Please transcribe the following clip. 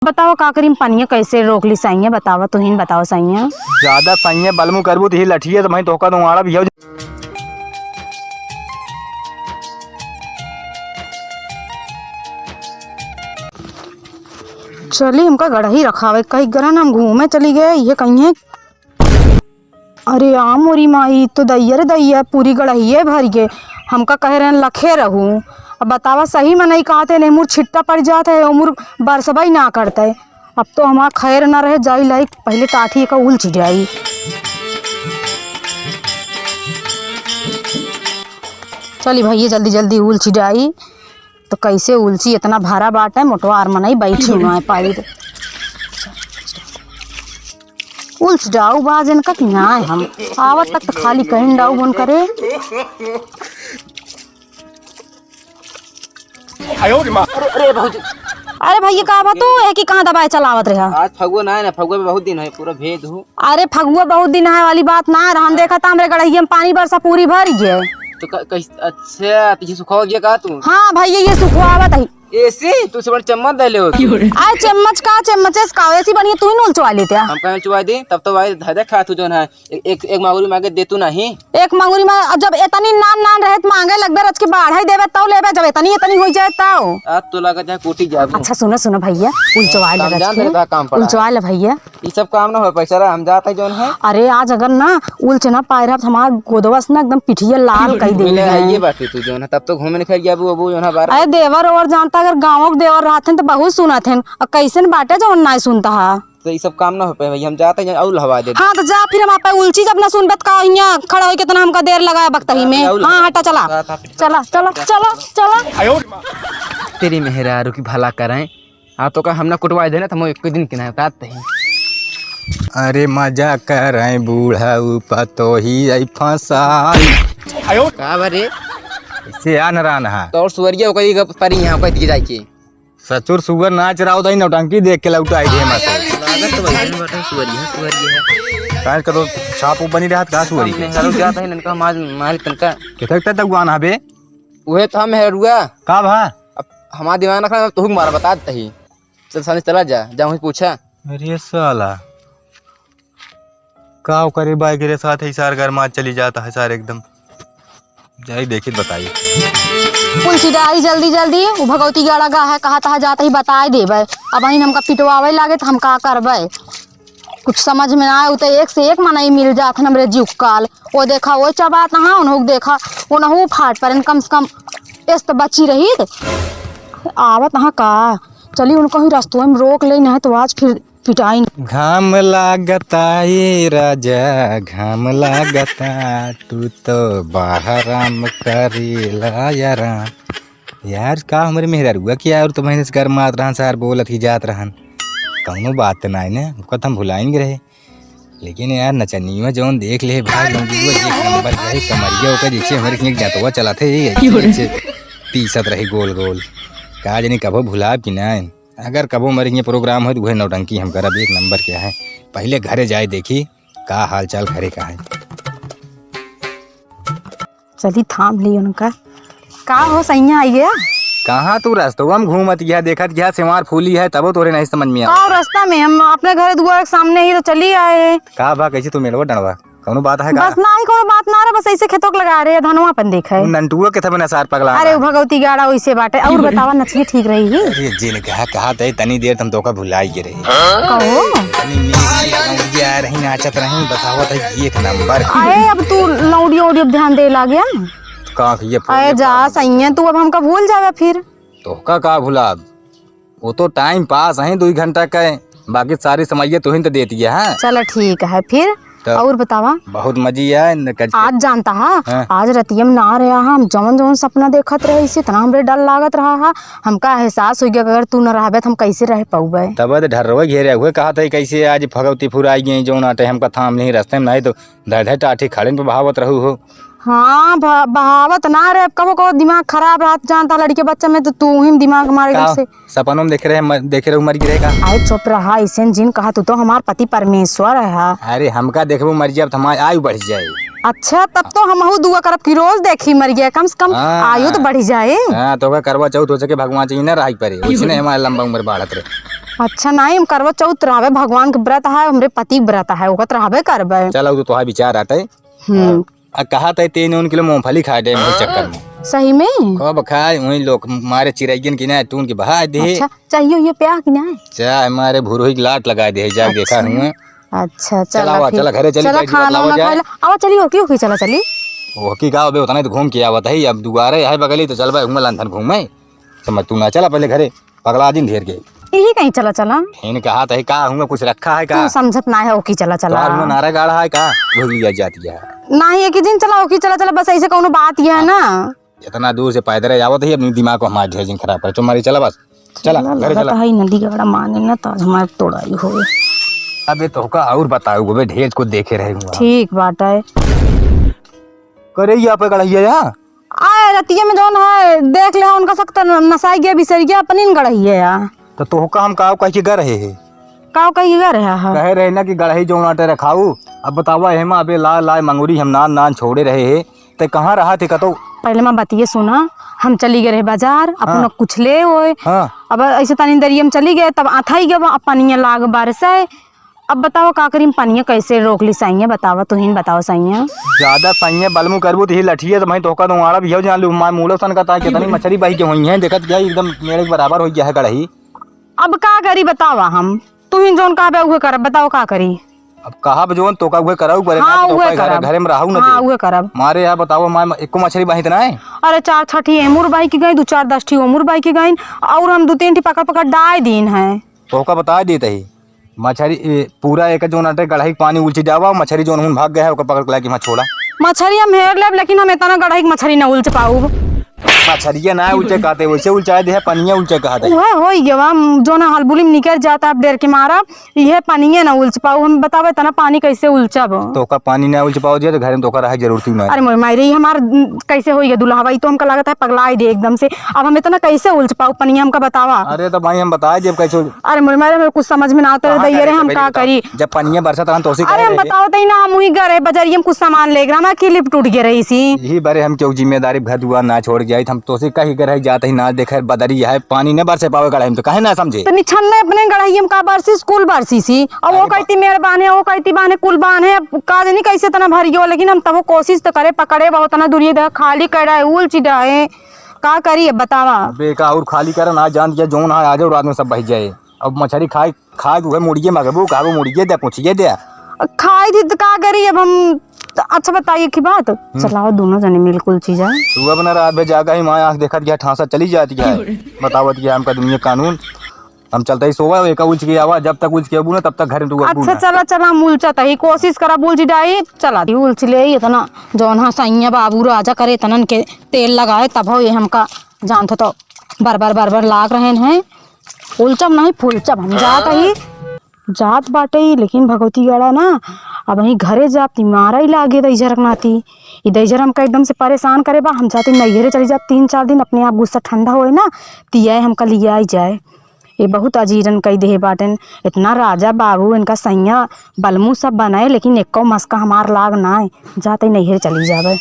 बताओ काकरी में पनिया कैसे रोक ली सैया, बतावा तू ही बताओ सैया। ज्यादा सैया बलमु करबू तो ही लठिए तो मैं तोका दुआड़ा भी हो। चली हमका गढ़ही रखावे कहीं गरन हम घूमे चली गए ये कहीं है। अरे आम मोरी माई तो दैया रे दैया पूरी गढ़ही भर गए। हमका कह रहे लखे रहूं। अब बतावा सही में नहीं कहते नहीं मुर छिट्टा पड़ जाता है उमुर बरसबा ही ना करता है। अब तो हमारा खैर ना रहे जाई लाई पहले टाठी का उलझ जाई। चली भैया जल्दी जल्दी उलझ जाई तो कैसे उलझी इतना भारा बाट है मोटवार मनाई बैठी हुआ है पाई उलझ जाऊ बाजन का ना है हम आवत तक तो खाली कहीं डाऊ बन करे। अरे भैया कहा बा तू एक ही कहाँ दबाए चलावत रहा। आज फगुआ ना है ना, फगुआ में बहुत दिन है, पूरा भेद हूँ। अरे फगुआ बहुत दिन है वाली बात ना रहा। हम देखा था हमरे गढ़ैया में पानी बरसा पूरी भर गया तो अच्छा पीछे सुखा गया का तू? हाँ भैया ये सुखवावत है ऐसे तू से बड़ी चम्मच दे ले हो। आए चम्मच का चम्मच का ऐसी बढ़िया तू ही नोल चुवा लेते हम कहीं चुवा दे तब तो भाई धदे खा तू जो है एक मांगुरी मांगे दे तू नहीं। एक मांगुरी में जब इतनी नान नान रहे मांगे लगबे रच के बाढ़ देवे तब लेबे जब इतनी इतनी हो जाए तब आज तो लगा जाए कोटी जाबू। अच्छा सुनो सुनो भैया उलचवा ले उलचवा ले भैया ये सब काम ना हो पैसा हम जाते जोन है। अरे आज अगर ना उलच ना पाए रहा हमार गोदवस ना एकदम पिठिया लाल कर दे ये बात तू जो है तब तो घूमने फिर गया अबू जो है बार। अरे देवर और जानता अगर गाँव के देवर रहते तो बहुत सुना थे और कैसे बाटे जो ना सुनता है तो ये सब काम ना हो पाए भैया हम जाते हैं और हवा दे। हाँ तो जा फिर हम आप उलची जब ना सुनबत का यहाँ खड़ा हो कितना हमका देर लगा वक्त ही में। हाँ हटा चला चला चला चला चला तेरी मेहरारू की भला कराएं हाँ तो का हम ना कुटवाए देना तो एक दिन किना बताते हैं। अरे मजा कर रहे बूढ़ा ऊपर तो ही आई फंसाई का बरे से आ नरान है तो और सुवरिया कोई परी यहाँ कोई दिख जाए के सचुर सुगर नाच रहा होता ही नौटंकी देख के लौटा आई दे मसे लागत तो भाई बटन सुवरिया है काज का तो छाप बनी रहा था सुवरी के हेरो जाता है ननका मारी तनका कितक तक गुआन हबे ओहे तो हम हेरुआ का भा अब हमारा दिमाग रखना तो मारा बता देता ही चल सामने चला जा जाऊँ पूछा। अरे साला का करे बाइक के साथ ही सार घर मार चली जाता है सार एकदम जाई देखिए बताइए पुलिस डाली जल्दी जल्दी वो भगवती गाड़ा गा है कहा तहा जाता ही बताए देवे। अब वही हमका पिटवावे लागे तो हम का करबे कुछ समझ में ना आए तो एक से एक मनाई मिल जात हमरे जीव काल वो देखा वो चबात हाँ उन्होंने देखा वो नहू फाट पर कम से कम इस तो बची रही आवत हाँ का चली उनको ही रास्तों में रोक ले है तो आज फिर पिटाई। घाम लागता ये राजा घाम लागता तू तो बाहर आम करेला यार का हमारे मेहरारुआ किया और तो महीने से घर मात रहन सार बोलत ही जात रहन कौनो बात ना है ना उसका हम भुलाएंगे रहे लेकिन यार नचनिया जौन देख ले भाई नंबर रहे कमरिया होकर जैसे हमारे जातवा चला थे पीसत रही गोल गोल का जानी कबो भुला कि ना अगर कबो मरेंगे प्रोग्राम हो तो वह नौटंकी हम करब एक नंबर क्या है पहले घरे जाए देखी का हाल चाल घरे का है। चली थाम ली उनका का हो सैया आई गया कहाँ तू रास्ता हम घूमत गया देखत गया सिमार फूली है तब तोरे नहीं समझ में का रास्ता में हम अपने घर दुआर के सामने ही तो चली आए का बा कैसे तू मेलवा डणवा कौनो बात है का बस ना ही कोई बात ना रे बस ऐसे खेतों लगा रहे धनवा अपन देखा है नंटुआ के थबे सार पगला अरे भगवती गाड़ा वैसे बाटे और बतावा नचली ठीक रही है। अरे जिन कहा थे तनी देर तुम तो का भुलाई गे रही कहो तनी यार रही नाचत रही बतावत है एक नंबर आए अब तू लौड़ी ओड़ी ध्यान दे ला गया का ये अरे जा सही तू अब हमका भूल जावे फिर तो का भुला वो तो टाइम पास है 2 घंटा का बाकी सारी समझिए तो ही तो देती है। चलो ठीक है फिर और बतावा बहुत मजी है आज जानता है आज रतियम ना रहा हम जवन जवन सपना देखत रहे इसे इतना हमरे डर लागत रहा है हमका एहसास हो गया अगर तू न रहबे तो हम कैसे रह पाऊबे तब ढर्रवा घेरे हुए कहा था कैसे आज भगवती फुराई गई जो नाटे हमका थाम नहीं रास्ते में नहीं तो धर टाठी खड़े पे बहावत रहू हो। हाँ बहावत ना रे कबो कबो दिमाग खराब रात जानता लड़के बच्चा में तो तू ही दिमाग मारे से सपनों में देख रहे मर गिरेगा। आए चुप रहा ऐसे जिन कहा तू तो हमार पति परमेश्वर है। अरे हमका देखबो मर जाए हमारी आयु बढ़ जाए। अच्छा तब तो हम दुआ करब की रोज देखी मर गया कम से कम आयु तो बढ़ जाए। हाँ तो करवा चौथ हो सके भगवान चाहिए ना राही परे उसने हमारा लंबा उम्र बढ़त रहे। अच्छा नहीं हम करवा चौथ रहबे, भगवान के व्रत है, हमरे पति के व्रत है, ओकत रहबे करबे। चलो तो तुम्हारा विचार आता है। कहा था 3 मूंगफली खा दे मुझे चक्कर में। सही में? कब खाए वही लोग मारे चिरैयन की ना तून के बहा दे। अच्छा चाहिए ये प्याह की ना चाहे हमारे भूरोही की लाट लगा दे जाके देखा हूँ। अच्छा चला चला घरे चली चला खाना वाना खा ले। आवा चली ओकी चला चली। ओकी का बे उतना तो घूम के आवत है, अब दुआरे है बगली तो चल भाई घूम लंथन घूमे। समझ तू ना चला पहले घरे पगला दिन ढेर के यही कहीं चला चला। इन कहा था का हूँ कुछ रखा है का तू समझत ना है ओकी चला चला। तो नारा गाड़ा है का भूल लिया जाती है नहीं एक ही दिन चला ओकी चला चला, बस ऐसे कोनो बात ये है ना। इतना दूर से पैदल आवत है, अपनी दिमाग को हमारे ढेर खराब कर तुम्हारी। चला बस चला घरे चला। है नदी गाड़ा माने ना तो हमारे तोड़ाई हो। अबे तो का और बताओ बे ढेर को देखे रहेगा। ठीक बात है। करे यहाँ पे गढ़िया यहाँ आए रतिया में जौन है देख ले उनका सख्त नसाई गया बिसर गया अपनी गढ़ी है यार। तो का हम का कह के ग रहे हैं काव कही ग रहा है कह रहे ना कि गढ़ी जो आटे रखाऊ। अब बतावा हेमा अबे ला ला मंगूरी हम नान छोड़े रहे है ते कहाँ रहा थे कतो। पहले मैं बतिए सुना, हम चली गए रहे बाजार अपना कुछ ले होए। अब ऐसे तनी दरिया में चली गए तब आथा ही गया पानी लाग बारिश है। अब बताओ का करीम पानी कैसे रोक ली साइया, बतावा तू ही बताओ साइया। ज्यादा साइया बलमु करबू तो ही लठिए तो मैं तो का दोवाड़ा भी हो जान लू मां मूलो सन का ता कितनी मछली बाई के होई है देखत गया एकदम मेरे बराबर हो गया है गढ़ी। अब का करी बतावा हम, तू ही जोन कहबे उहे करब, बताओ का करी। अब कहा जोन तो का उहे कराऊ परे हाँ, ना तो घरे में रहू ना। हां उहे करब मारे यार बताओ मां एको मछली बाई इतना है। अरे 4 6 एमुर बाई की गई 2 4 10 ठी ओमुर बाई की गई और हम 2 3 ठी पकड़ पकड़ डाय दिन है। तो का बता देते ही मछली पूरा एक जोन अटे गढ़ी पानी उलची जावा मछली जोन हुन भाग गया है ओका पकड़ के लाके छोड़ा। मछली हम हेर लेब लेकिन हम इतना गढ़ी मछली न उलच पाऊ। मछलिया ना उलचे कहते वैसे उलचाए दे पनिया उलचे कहते ओहे होई गवा जो ना हलबुली में निकल जाता अब डेर के मारा ये पानी ना उलच पाऊ। हम बतावे तना पानी कैसे उलचब। तो का पानी ना उलच पाओ दिया तो घर में तो का रहा जरूरत ही ना। अरे मोर मायरे हमार कैसे होई दुल्हावा तो हमका लागत है पगलाई दे एकदम से। अब हम इतना कैसे उलच पाऊ पानी हमका बतावा। अरे तो भाई हम बताए जब कैसे। अरे मोर मायरे मेरे कुछ समझ में ना आता है दैया रे हम का करी जब पनिया बरसत रहन तो उसी। अरे हम बताओ तई ना हम ही गए बाजारिया में कुछ सामान ले गए ना क्लिप टूट गई रही सी। यही बारे हम क्यों जिम्मेदारी घर दुआर ना छोड़ के आई हम तो से कहीं रह जाते ही ना देखे बदरी है पानी ने बरसे पावे गढ़ाई में तो कहे ना समझे। तो निछन ने अपने गढ़ाई में का बरसी स्कूल बरसी सी और वो कहती मेहरबान है वो कहती बाने कुल बान है का नहीं कैसे तना भरियो लेकिन हम तब कोशिश तो करे पकड़े बहुत ना दूरिये दे खाली कर रहा है उलची है का करिए बतावा। बेका और खाली कर ना जान दिया जोन है आज रात में सब बह जाए। अब मछली खाए खाए तो मुड़िए मगबू का मुड़िए दे पूछिए दे खाई थी तो का करी। अब हम अच्छा बताइए की बात चलाओ दोनों जने मिलकुल चीज है। सुबह बना रात में जागा ही माँ आँख देखा गया ठासा चली जाती है बतावत गया हमका दुनिया कानून हम चलते ही सोवा एक उलझ के आवा जब तक उलझ के अबू ना तब तक घर में तू। अच्छा चला चला उलझता ही कोशिश करा उलझ डाई चला दी उलझ ले इतना जौन हाँ सैया बाबू राजा करे तनन के तेल लगाए तब हो ये हमका जानते तो बार लाग रहे हैं उलचब नहीं फुलचब हम जात बाटे ही लेकिन भगवती गड़ा ना अब वहीं घरे जाती मारा ही लागे दैजर रखनाती ये दैजर हमका एकदम से परेशान करे बा। हम जाते नैहरे चली जाते 3 4 दिन अपने आप गुस्सा ठंडा होए ना तिया हमका लिया ही जाए। ये बहुत अजीरन कई दे बाटन इतना राजा बाबू इनका सैया बलमू सब बनाए लेकिन एको मस्का हमार लाग ना जाते नैहरे चली जावे।